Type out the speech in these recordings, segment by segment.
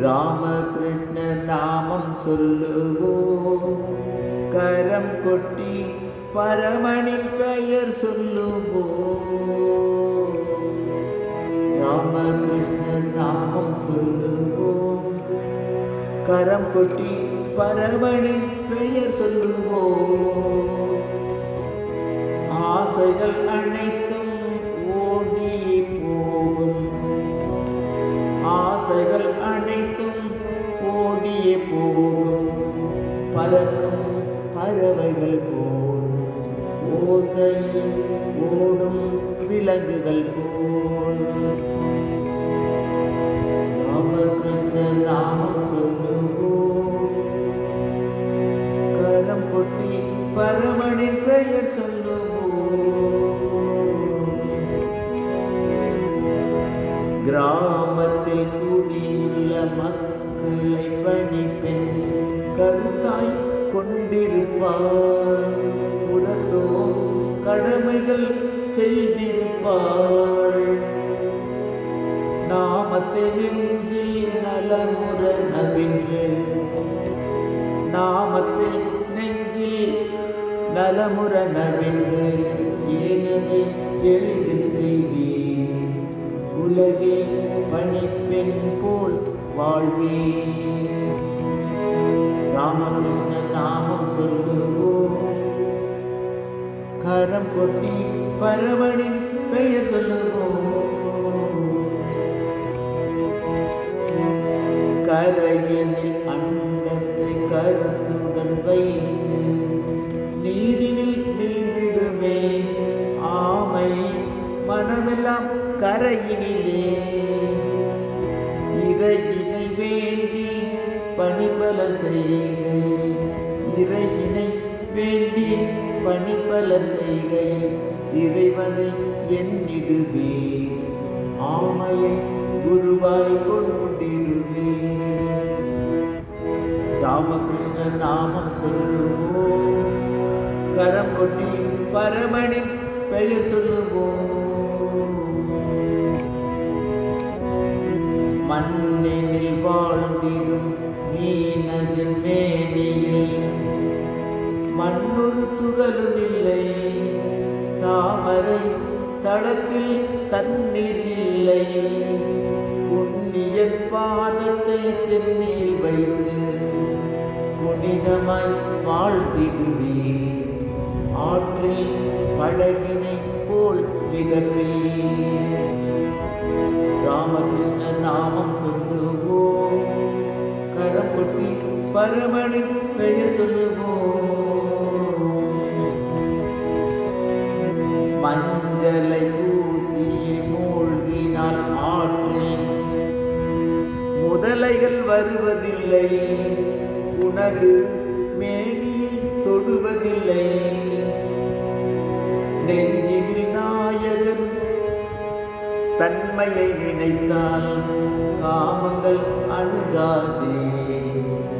ராமகிருஷ்ண நாமம் சொல்லுவோம், கரம் கொட்டி பரமனின் பெயர் சொல்லுவோம். ராமகிருஷ்ண நாமம் சொல்லுவோம், கரம் கொட்டி பரமனின் பெயர் சொல்லுவோம். ஆசைகள் அனைத்தும் ஓடி போகும், ஆசைகள் அனைத்தும் ஓடியே போகும். பறக்கும் பறவைகள் போல், ஓசையில் ஓடும் விலங்குகள் போல். ராமகிருஷ்ண நாமம் சொல்லுவோம், கரம் கொட்டி பரமனின் பெயர் சொல்லுவோம். கிராமத்தில் குடியுள்ள மக்களை பணிப்பெண் கருத்தாய் கொண்டிருப்பாள், புறத்தோ கடமைகள் செய்திருப்பாள். நாமத்தை நெஞ்சில் நலமுற நவின்று, நாமத்தை நெஞ்சில் நலமுற நவின்று, ஏனதை எளிதில் செய்வீர், உலகில் பணிப்பெண் போல் வாழ்வீர். ராமகிருஷ்ண நாமம் சொல்லுவோம், கரம் கொட்டி பரமனின் பெயர் சொல்லுவோம். கரையினில் அண்டத்தை கருத்துடன் வைத்து, நீரினில் நீந்திடுமே ஆமை மனமெல்லாம் கரையினிலே. இறையினை வேண்டி பணிபல செய்கையில், இறையினை வேண்டி பணிபல செய்கையில், இறைவனை எண்ணிடுவே, ஆமையை குருவாய் கொண்டிடுவே. ராமகிருஷ்ண நாமம் சொல்லுவோம், கரம் கொட்டி பரமனின் பெயர் சொல்லுவோம். மண்ணினில் வாழ்ந்திடும் மீனதின் மேனியில் மண்ணொரு துகளும் இல்லை, தாமரை தளத்தில் தண்ணீர் இல்லை. புண்ணியன் பாதத்தை சென்னியில் வைத்து புனிதமாய் வாழ்ந்திடுவீர், ஆற்றில் படகினை போல் மிதப்பீர். ராமகிருஷ்ண நாமம் சொல்லுவோம், கரம் கொட்டி பரமனின் பெயர் சொல்லுவோம். மஞ்சளை பூசியே மூழ்கினால் ஆற்றில் முதலைகள் வருவதில்லை, உனது மேனியை தொடுவதில்லை. நெஞ்சினில் நாயகன் தன்மையை நினைத்தால் காமங்கள் அணுகாதே,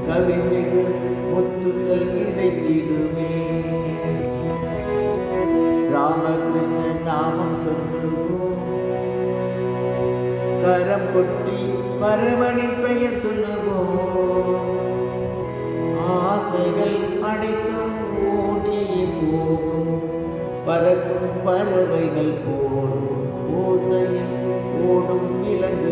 கவிமிகு முத்துக்கள் கிடைத்திடுமே. ராமகிருஷ்ண நாமம் சொல்லுவோம், கரம் கொட்டி பரமனின் பெயர் சொல்லுவோம். ஆசைகள் அனைத்தும் ஓடி போகும், பறக்கும் பறவைகள் போல், ஓசையில் ஓடும் விலங்கு